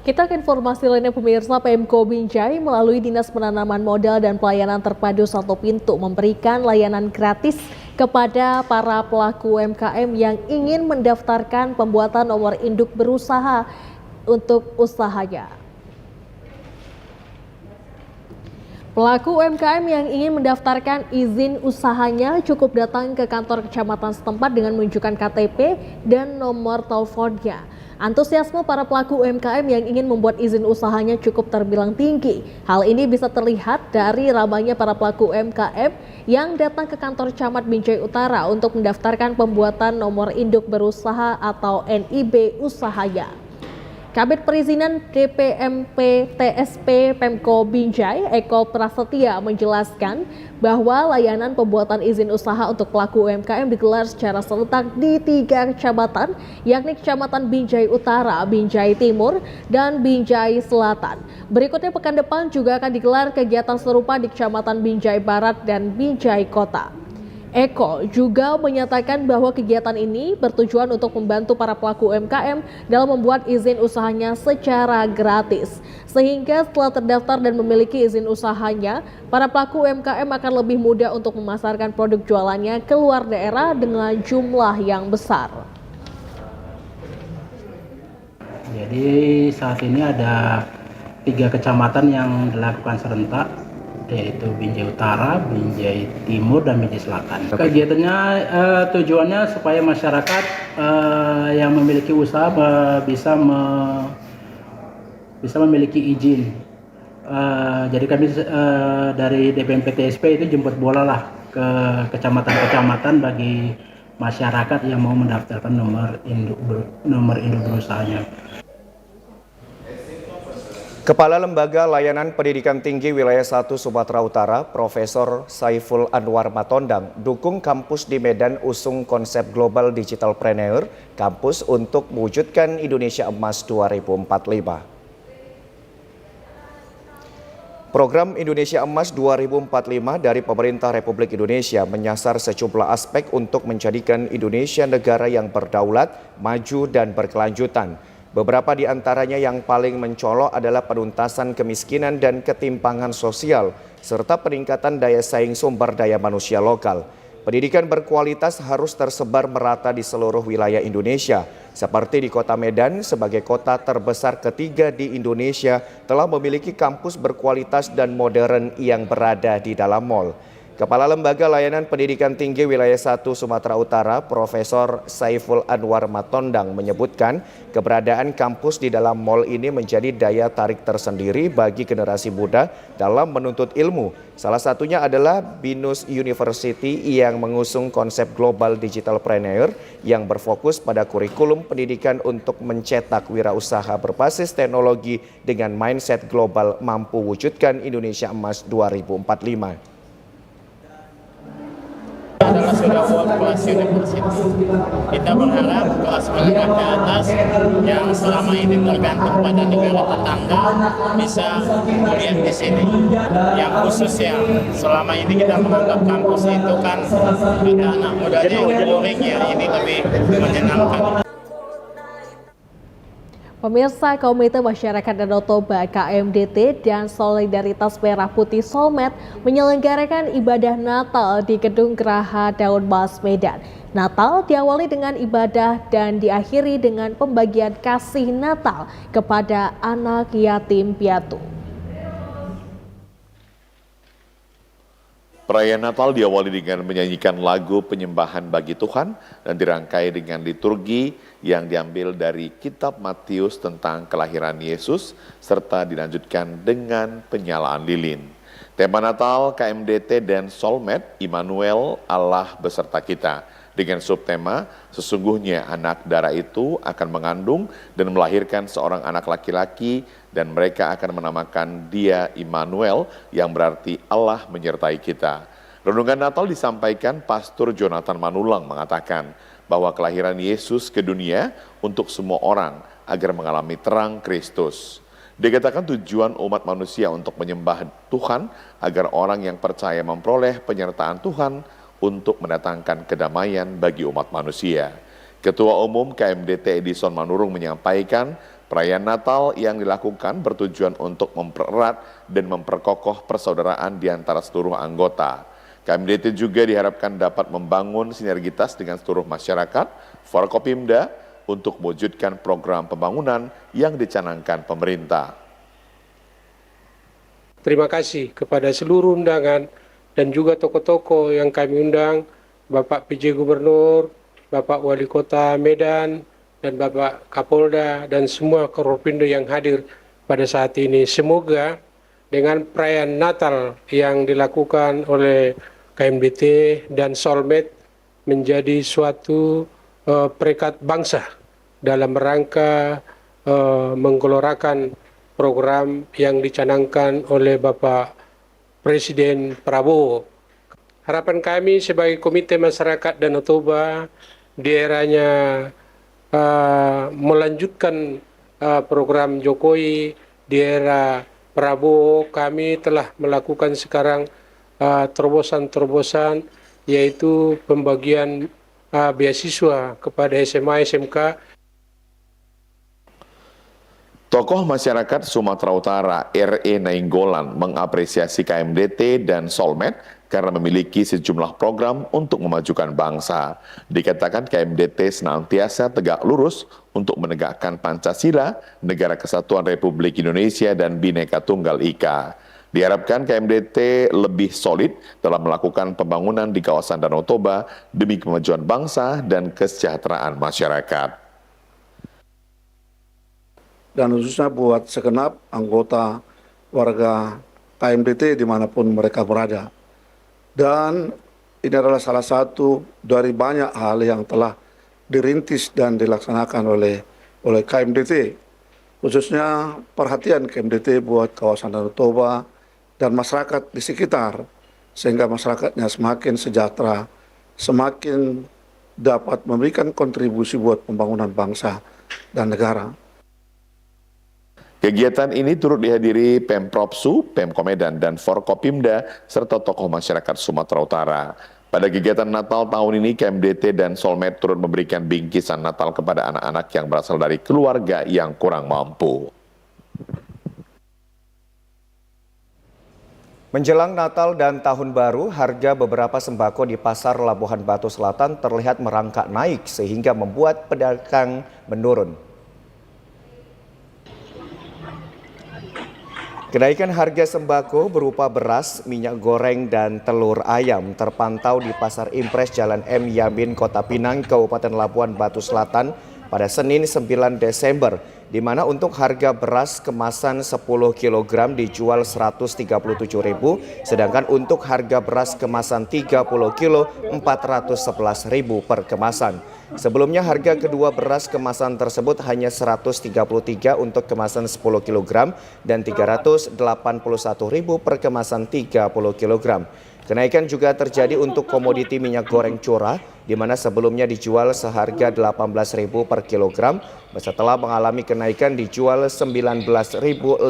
Speaker 2: Kita ke informasi lainnya pemirsa. Pemko Binjai melalui Dinas Penanaman Modal dan Pelayanan Terpadu Satu Pintu memberikan layanan gratis kepada para pelaku UMKM yang ingin mendaftarkan pembuatan nomor induk berusaha untuk usahanya. Pelaku UMKM yang ingin mendaftarkan izin usahanya cukup datang ke kantor kecamatan setempat dengan menunjukkan KTP dan nomor teleponnya. Antusiasme para pelaku UMKM yang ingin membuat izin usahanya cukup terbilang tinggi. Hal ini bisa terlihat dari ramainya para pelaku UMKM yang datang ke kantor Camat Binjai Utara untuk mendaftarkan pembuatan nomor induk berusaha atau NIB usahanya. Kabid Perizinan DPMP TSP Pemko Binjai, Eko Prasetya menjelaskan bahwa layanan pembuatan izin usaha untuk pelaku UMKM digelar secara serentak di 3 kecamatan, yakni Kecamatan Binjai Utara, Binjai Timur, dan Binjai Selatan. Berikutnya pekan depan juga akan digelar kegiatan serupa di Kecamatan Binjai Barat dan Binjai Kota. Eko juga menyatakan bahwa kegiatan ini bertujuan untuk membantu para pelaku UMKM dalam membuat izin usahanya secara gratis. Sehingga setelah terdaftar dan memiliki izin usahanya, para pelaku UMKM akan lebih mudah untuk memasarkan produk jualannya ke luar daerah dengan jumlah yang besar.
Speaker 15: Jadi saat ini ada 3 kecamatan yang dilakukan serentak, yaitu Binjai Utara, Binjai Timur, dan Binjai Selatan. Kegiatannya tujuannya supaya masyarakat yang memiliki usaha bisa memiliki izin. Jadi kami dari DPMP TSP itu jemput bola lah ke kecamatan-kecamatan bagi masyarakat yang mau mendaftarkan nomor induk berusahanya.
Speaker 1: Kepala Lembaga Layanan Pendidikan Tinggi Wilayah 1 Sumatera Utara, Profesor Saiful Anwar Matondang, dukung kampus di Medan usung konsep Global Digitalpreneur, kampus untuk mewujudkan Indonesia Emas 2045. Program Indonesia Emas 2045 dari pemerintah Republik Indonesia menyasar sejumlah aspek untuk menjadikan Indonesia negara yang berdaulat, maju, dan berkelanjutan. Beberapa di antaranya yang paling mencolok adalah penuntasan kemiskinan dan ketimpangan sosial, serta peningkatan daya saing sumber daya manusia lokal. Pendidikan berkualitas harus tersebar merata di seluruh wilayah Indonesia, seperti di Kota Medan sebagai kota terbesar ketiga di Indonesia telah memiliki kampus berkualitas dan modern yang berada di dalam mal. Kepala Lembaga Layanan Pendidikan Tinggi Wilayah 1 Sumatera Utara, Profesor Saiful Anwar Matondang menyebutkan keberadaan kampus di dalam mal ini menjadi daya tarik tersendiri bagi generasi muda dalam menuntut ilmu. Salah satunya adalah Binus University yang mengusung konsep Global Digitalpreneur yang berfokus pada kurikulum pendidikan untuk mencetak wirausaha berbasis teknologi dengan mindset global mampu wujudkan Indonesia Emas 2045.
Speaker 16: Adalah sudah World Class University. Kita berharap kelas menengah ke atas yang selama ini tergantung pada negara tetangga bisa kuliah di sini. Yang khusus ya, selama ini kita menganggap kampus itu kan ada anak mudanya yang boring ya, ini lebih menyenangkan.
Speaker 2: Pemirsa, Komite Masyarakat Danau Toba KMDT dan Solidaritas Merah Putih Solmed menyelenggarakan ibadah Natal di Gedung Geraha Daun Mas Medan. Natal diawali dengan ibadah dan diakhiri dengan pembagian kasih Natal kepada anak yatim piatu.
Speaker 17: Perayaan Natal diawali dengan menyanyikan lagu penyembahan bagi Tuhan dan dirangkai dengan liturgi yang diambil dari kitab Matius tentang kelahiran Yesus serta dilanjutkan dengan penyalaan lilin. Tema Natal KMDT dan Solmed Immanuel Allah beserta kita. Dengan subtema, sesungguhnya anak darah itu akan mengandung dan melahirkan seorang anak laki-laki dan mereka akan menamakan dia Immanuel yang berarti Allah menyertai kita. Renungan Natal disampaikan Pastor Jonathan Manulang mengatakan bahwa kelahiran Yesus ke dunia untuk semua orang agar mengalami terang Kristus. Dikatakan tujuan umat manusia untuk menyembah Tuhan agar orang yang percaya memperoleh penyertaan Tuhan untuk mendatangkan kedamaian bagi umat manusia. Ketua Umum KMDT Edison Manurung menyampaikan perayaan Natal yang dilakukan bertujuan untuk mempererat dan memperkokoh persaudaraan di antara seluruh anggota. KMDT juga diharapkan dapat membangun sinergitas dengan seluruh masyarakat, Forkopimda, untuk mewujudkan program pembangunan yang dicanangkan pemerintah.
Speaker 8: Terima kasih kepada seluruh undangan dan juga tokoh-tokoh yang kami undang, Bapak PJ Gubernur, Bapak Wali Kota Medan, dan Bapak Kapolda, dan semua Forkopimda yang hadir pada saat ini. Semoga dengan perayaan Natal yang dilakukan oleh KMDT dan Solmed menjadi suatu perekat bangsa dalam rangka menggelorakan program yang dicanangkan oleh Bapak Presiden Prabowo. Harapan kami sebagai Komite Masyarakat Danau Toba di eranya melanjutkan program Jokowi di era Prabowo, kami telah melakukan sekarang terobosan-terobosan yaitu pembagian beasiswa kepada SMA SMK.
Speaker 17: Tokoh masyarakat Sumatera Utara R.E. Nainggolan mengapresiasi KMDT dan Solmed karena memiliki sejumlah program untuk memajukan bangsa. Dikatakan KMDT senantiasa tegak lurus untuk menegakkan Pancasila, Negara Kesatuan Republik Indonesia, dan Bhinneka Tunggal Ika. Diharapkan KMDT lebih solid dalam melakukan pembangunan di kawasan Danau Toba demi kemajuan bangsa dan kesejahteraan masyarakat.
Speaker 18: Dan khususnya buat segenap anggota warga KMDT dimanapun mereka berada. Dan ini adalah salah satu dari banyak hal yang telah dirintis dan dilaksanakan oleh KMDT. Khususnya perhatian KMDT buat kawasan Danau Toba dan masyarakat di sekitar, sehingga masyarakatnya semakin sejahtera, semakin dapat memberikan kontribusi buat pembangunan bangsa dan negara.
Speaker 17: Kegiatan ini turut dihadiri Pemprov Su, Pemko Medan, dan Forkopimda, serta tokoh masyarakat Sumatera Utara. Pada kegiatan Natal tahun ini, KMDT dan Solmed turut memberikan bingkisan Natal kepada anak-anak yang berasal dari keluarga yang kurang mampu.
Speaker 1: Menjelang Natal dan Tahun Baru, harga beberapa sembako di Pasar Labuhan Batu Selatan terlihat merangkak naik sehingga membuat pedagang menurun. Kenaikan harga sembako berupa beras, minyak goreng, dan telur ayam terpantau di Pasar Impres Jalan M. Yamin, Kota Pinang, Kabupaten Labuhan Batu Selatan pada Senin 9 Desember, di mana untuk harga beras kemasan 10 kg dijual Rp137.000, sedangkan untuk harga beras kemasan 30 kg Rp411.000 per kemasan. Sebelumnya harga kedua beras kemasan tersebut hanya Rp133 untuk kemasan 10 kg dan Rp381.000 per kemasan 30 kg. Kenaikan juga terjadi untuk komoditi minyak goreng curah, di mana sebelumnya dijual seharga Rp18.000 per kilogram, setelah mengalami kenaikan dijual Rp19.500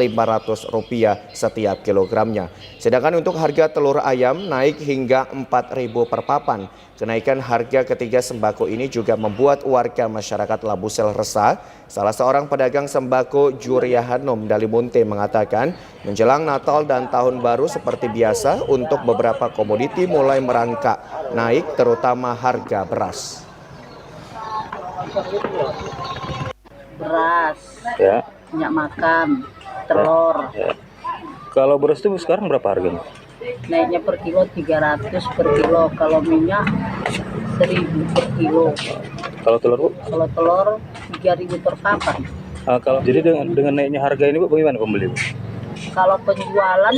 Speaker 1: setiap kilogramnya. Sedangkan untuk harga telur ayam naik hingga Rp4.000 per papan. Kenaikan harga ketiga sembako ini juga membuat warga masyarakat Labusel resah. Salah seorang pedagang sembako Juria Hanum Dalimunte mengatakan, menjelang Natal dan Tahun Baru seperti biasa untuk beberapa komoditi mulai merangkak naik, terutama harga beras.
Speaker 19: Beras, minyak makan, telur.
Speaker 20: Kalau beras itu sekarang berapa harganya?
Speaker 19: naiknya per kilo 300 per kilo, kalau minyak 1.000 per kilo.
Speaker 9: Kalau telur Bu?
Speaker 19: Kalau telur 3.000 per papan.
Speaker 9: Jadi dengan naiknya harga ini Bu, bagaimana pembeli Bu?
Speaker 19: Kalau penjualan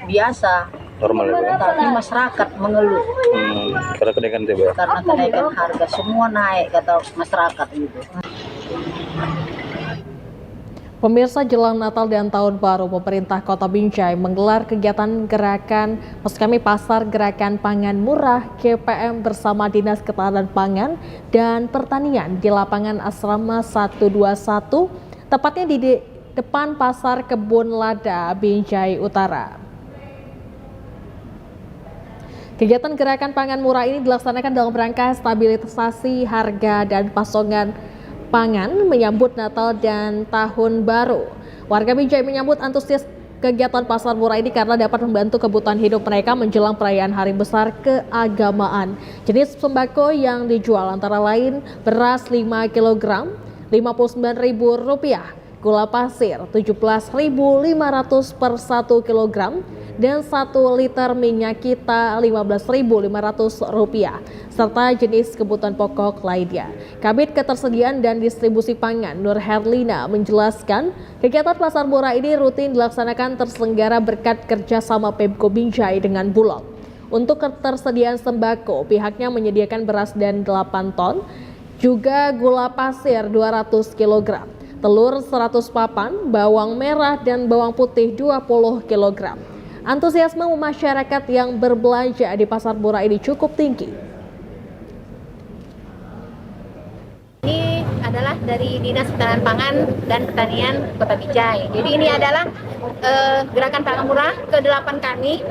Speaker 19: biasa,
Speaker 9: Normal ya Bu?
Speaker 19: tapi masyarakat mengeluh.
Speaker 9: Karena kenaikan itu Bu ya?
Speaker 19: Karena kenaikan harga semua naik kata masyarakat gitu.
Speaker 2: Pemirsa, jelang Natal dan Tahun Baru, pemerintah Kota Binjai menggelar kegiatan gerakan Pasar Gerakan Pangan Murah GPM bersama Dinas Ketahanan Pangan dan Pertanian di lapangan Asrama 121, tepatnya di depan Pasar Kebun Lada, Binjai Utara. Kegiatan Gerakan Pangan Murah ini dilaksanakan dalam rangka stabilisasi harga dan pasokan pangan menyambut Natal dan Tahun Baru. Warga Binjai menyambut antusias kegiatan pasar murah ini karena dapat membantu kebutuhan hidup mereka menjelang perayaan hari besar keagamaan. Jenis sembako yang dijual antara lain beras 5 kg Rp59.000, gula pasir Rp17.500 per 1 kg, dan 1 liter minyak kita Rp15.500, serta jenis kebutuhan pokok lainnya. Kabid Ketersediaan dan Distribusi Pangan Nur Herlina menjelaskan, kegiatan pasar murah ini rutin dilaksanakan terselenggara berkat kerjasama Pemko Binjai dengan Bulog. Untuk ketersediaan sembako, pihaknya menyediakan beras dan 8 ton, juga gula pasir 200 kg, telur 100 papan, bawang merah dan bawang putih 20 kg. Antusiasme masyarakat yang berbelanja di pasar murah ini cukup tinggi.
Speaker 20: Ini adalah dari Dinas Ketahanan Pangan dan Pertanian Kota Binjai. Jadi ini adalah gerakan pangan murah ke-8 kami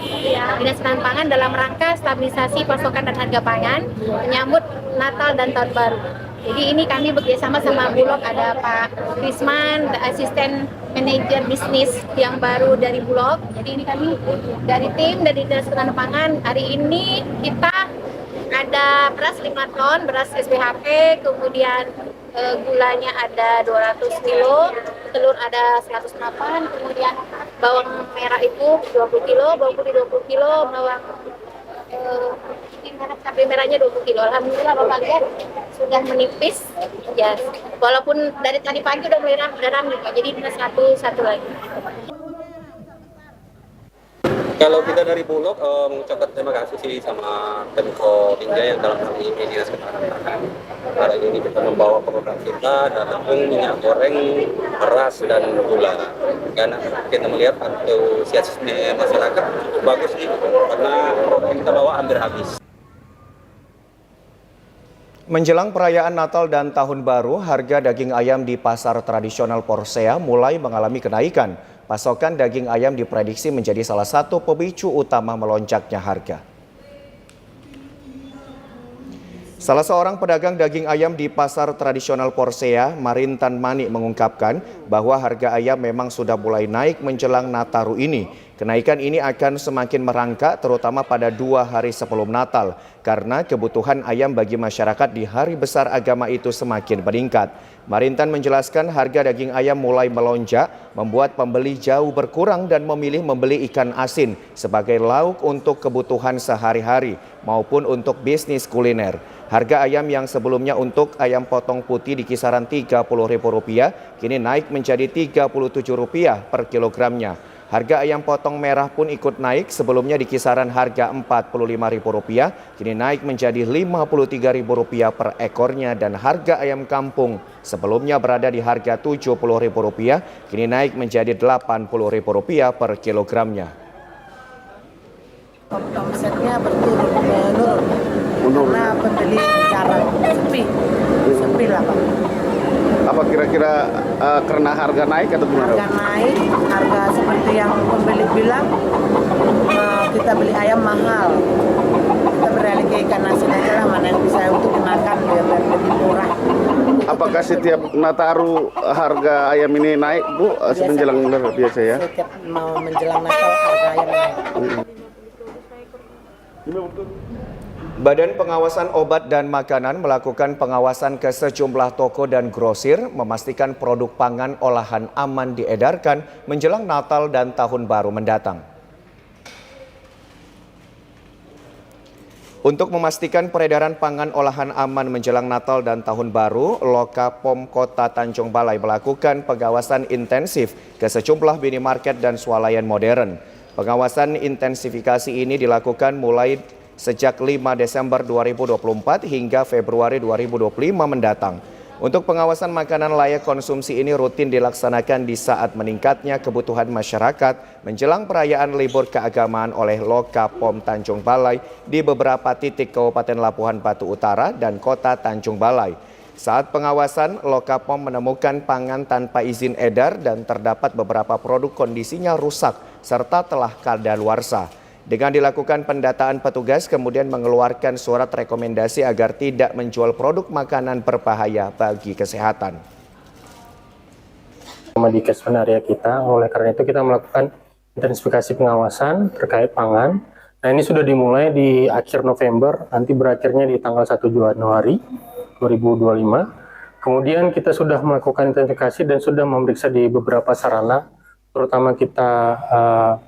Speaker 20: Dinas Ketahanan Pangan dalam rangka stabilisasi pasokan dan harga pangan menyambut Natal dan Tahun Baru. Jadi ini kami bekerjasama sama Bulog, ada Pak Krisman, asisten manajer bisnis yang baru dari Bulog. Jadi ini kami dari tim dari Dinas Ketahanan Pangan. Hari ini kita ada beras 5 ton, beras SPHP, kemudian gulanya ada 200 kilo, telur ada 100 papan, kemudian bawang merah itu 20 kilo, bawang putih 20 kilo, bawang cabai merahnya 20 kilo. Alhamdulillah Bapak lihat sudah menipis ya, walaupun dari tadi pagi udah mulai ramai, jadi satu lagi.
Speaker 9: Kalau kita dari Bulog mengucapkan terima kasih sih sama Pemko Binjai yang dalam hal ini Dinas Ketahanan Pangan. Hari ini kita membawa produk kita dan minyak goreng, beras dan gula. Karena kita melihat antusiasme masyarakat cukup bagus sih, karena produk yang kita bawa hampir habis.
Speaker 1: Menjelang perayaan Natal dan Tahun Baru, harga daging ayam di pasar tradisional Porsea mulai mengalami kenaikan. Pasokan daging ayam diprediksi menjadi salah satu pemicu utama melonjaknya harga. Salah seorang pedagang daging ayam di pasar tradisional Porsea, Marintan Mani, mengungkapkan bahwa harga ayam memang sudah mulai naik menjelang Nataru ini. Kenaikan ini akan semakin merangkak terutama pada 2 hari sebelum Natal karena kebutuhan ayam bagi masyarakat di hari besar agama itu semakin meningkat. Marintan menjelaskan harga daging ayam mulai melonjak membuat pembeli jauh berkurang dan memilih membeli ikan asin sebagai lauk untuk kebutuhan sehari-hari maupun untuk bisnis kuliner. Harga ayam yang sebelumnya untuk ayam potong putih di kisaran Rp30.000 kini naik menjadi Rp37 per kilogramnya. Harga ayam potong merah pun ikut naik, sebelumnya di kisaran harga Rp45.000 kini naik menjadi Rp53.000 per ekornya, dan harga ayam kampung sebelumnya berada di harga Rp70.000 kini naik menjadi Rp80.000 per kilogramnya.
Speaker 21: Omsetnya menurun karena pembeli jarang, sepi lah Pak.
Speaker 22: Apa kira-kira karena harga naik atau gimana?
Speaker 21: Harga naik, harga seperti yang pembeli bilang, kita beli ayam mahal. Kita beralih ke ikan asin aja lah, mana yang bisa untuk dimakan biar lebih murah.
Speaker 22: Apakah setiap Nataru harga ayam ini naik Bu? Menjelang biasa ya?
Speaker 21: Setiap mau menjelang Natal harga ayam naik.
Speaker 1: Badan Pengawasan Obat dan Makanan melakukan pengawasan ke sejumlah toko dan grosir memastikan produk pangan olahan aman diedarkan menjelang Natal dan Tahun Baru mendatang. Untuk memastikan peredaran pangan olahan aman menjelang Natal dan Tahun Baru, Lokapom Kota Tanjung Balai melakukan pengawasan intensif ke sejumlah minimarket dan swalayan modern. Pengawasan intensifikasi ini dilakukan mulai sejak 5 Desember 2024 hingga Februari 2025 mendatang. Untuk pengawasan makanan layak konsumsi ini rutin dilaksanakan di saat meningkatnya kebutuhan masyarakat menjelang perayaan libur keagamaan oleh Lokapom Tanjung Balai di beberapa titik Kabupaten Labuhan Batu Utara dan Kota Tanjung Balai. Saat pengawasan, Lokapom menemukan pangan tanpa izin edar dan terdapat beberapa produk kondisinya rusak serta telah kadaluarsa. Dengan dilakukan pendataan, petugas kemudian mengeluarkan surat rekomendasi agar tidak menjual produk makanan berbahaya bagi kesehatan.
Speaker 3: Di catchment area kita, oleh karena itu kita melakukan intensifikasi pengawasan terkait pangan. Nah, ini sudah dimulai di akhir November, nanti berakhirnya di tanggal 1 Januari 2025. Kemudian kita sudah melakukan intensifikasi dan sudah memeriksa di beberapa sarana, terutama kita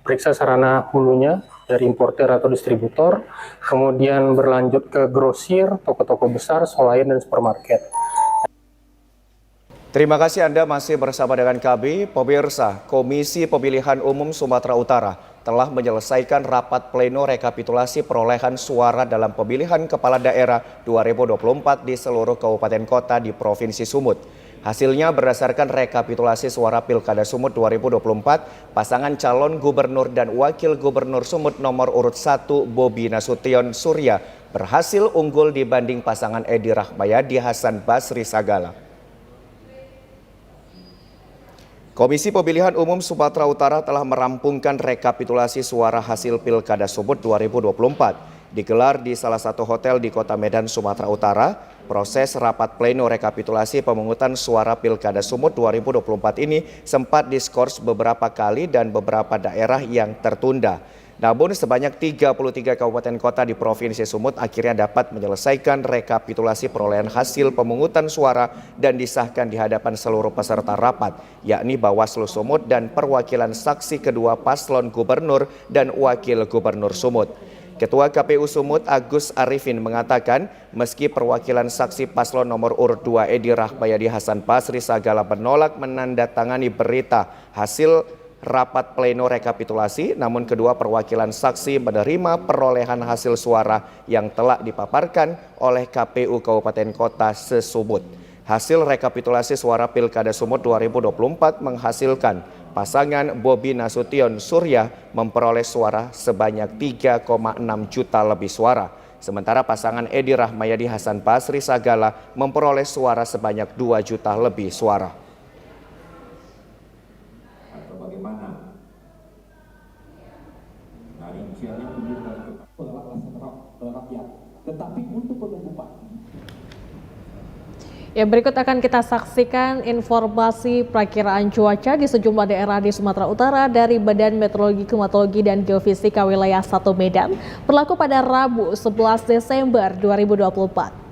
Speaker 3: periksa sarana hulunya dari importer atau distributor, kemudian berlanjut ke grosir, toko-toko besar, swalayan, dan supermarket.
Speaker 1: Terima kasih Anda masih bersama dengan kami. Pemirsa, Komisi Pemilihan Umum Sumatera Utara telah menyelesaikan rapat pleno rekapitulasi perolehan suara dalam pemilihan kepala daerah 2024 di seluruh kabupaten kota di Provinsi Sumut. Hasilnya berdasarkan rekapitulasi suara Pilkada Sumut 2024, pasangan calon gubernur dan wakil gubernur Sumut nomor urut 1 Bobi Nasution Surya berhasil unggul dibanding pasangan Edi Rahmayadi Hasan Basri Sagala. Komisi Pemilihan Umum Sumatera Utara telah merampungkan rekapitulasi suara hasil Pilkada Sumut 2024. Digelar di salah satu hotel di Kota Medan, Sumatera Utara. Proses rapat pleno rekapitulasi pemungutan suara Pilkada Sumut 2024 ini sempat diskors beberapa kali dan beberapa daerah yang tertunda. Namun sebanyak 33 kabupaten kota di Provinsi Sumut akhirnya dapat menyelesaikan rekapitulasi perolehan hasil pemungutan suara dan disahkan di hadapan seluruh peserta rapat, yakni Bawaslu Sumut dan perwakilan saksi kedua paslon gubernur dan wakil gubernur Sumut. Ketua KPU Sumut Agus Arifin mengatakan meski perwakilan saksi paslon nomor urut 2 Edi Rahmayadi Hasan Basri Sagala menolak menandatangani berita hasil rapat pleno rekapitulasi, namun kedua perwakilan saksi menerima perolehan hasil suara yang telah dipaparkan oleh KPU Kabupaten Kota se-Sumut. Hasil rekapitulasi suara Pilkada Sumut 2024 menghasilkan pasangan Bobi Nasution Surya memperoleh suara sebanyak 3,6 juta lebih suara. Sementara pasangan Edi Rahmayadi Hasan Basri Sagala memperoleh suara sebanyak 2 juta lebih suara.
Speaker 4: Bagaimana? Nah, inisialnya rakyat. Tetapi untuk penumpukan.
Speaker 2: Ya, berikut akan kita saksikan informasi perakiraan cuaca di sejumlah daerah di Sumatera Utara dari Badan Meteorologi, Klimatologi, dan Geofisika Wilayah 1 Medan berlaku pada Rabu 11 Desember 2024.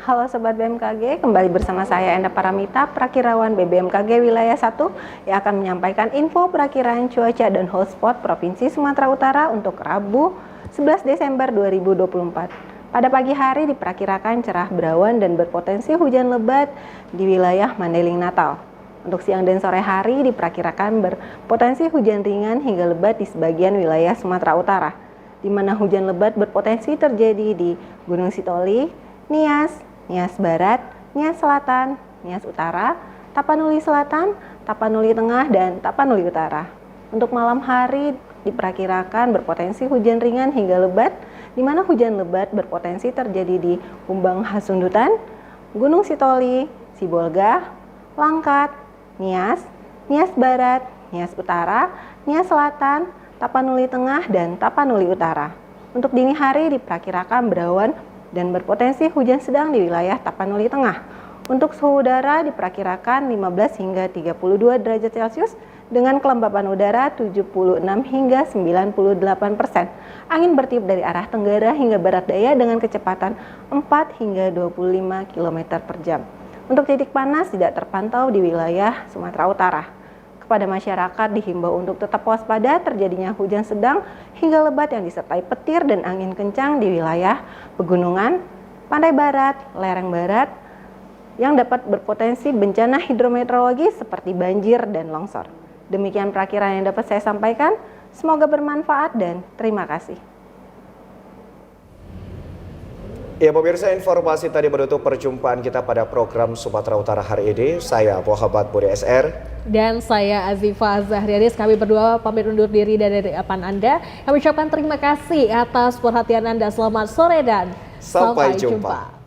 Speaker 23: Halo Sobat BMKG, kembali bersama saya Enda Paramita, Prakirawan BBMKG Wilayah 1 yang akan menyampaikan info perakiraan cuaca dan hotspot Provinsi Sumatera Utara untuk Rabu 11 Desember 2024. Pada pagi hari diperkirakan cerah berawan dan berpotensi hujan lebat di wilayah Mandailing Natal. Untuk siang dan sore hari diperkirakan berpotensi hujan ringan hingga lebat di sebagian wilayah Sumatera Utara, di mana hujan lebat berpotensi terjadi di Gunung Sitoli, Nias, Nias Barat, Nias Selatan, Nias Utara, Tapanuli Selatan, Tapanuli Tengah, dan Tapanuli Utara. Untuk malam hari diperkirakan berpotensi hujan ringan hingga lebat, di mana hujan lebat berpotensi terjadi di Kumbang Hasundutan, Gunung Sitoli, Sibolga, Langkat, Nias, Nias Barat, Nias Utara, Nias Selatan, Tapanuli Tengah, dan Tapanuli Utara. Untuk dini hari diperkirakan berawan dan berpotensi hujan sedang di wilayah Tapanuli Tengah. Untuk suhu udara diperkirakan 15 hingga 32 derajat Celcius dengan kelembapan udara 76 hingga 98%. Angin bertiup dari arah tenggara hingga barat daya dengan kecepatan 4 hingga 25 km per jam. Untuk titik panas tidak terpantau di wilayah Sumatera Utara. Kepada masyarakat dihimbau untuk tetap waspada terjadinya hujan sedang hingga lebat yang disertai petir dan angin kencang di wilayah pegunungan, pantai barat, lereng barat, yang dapat berpotensi bencana hidrometeorologi seperti banjir dan longsor. Demikian perakiraan yang dapat saya sampaikan. Semoga bermanfaat dan terima kasih.
Speaker 1: Ya pemirsa, informasi tadi menutup perjumpaan kita pada program Sumatera Utara hari ini. Saya Muhammad Budi SR.
Speaker 2: Dan saya Azifah Zahrianis. Kami berdua pamit undur diri dari hadapan Anda. Kami ucapkan terima kasih atas perhatian Anda. Selamat sore dan sampai jumpa.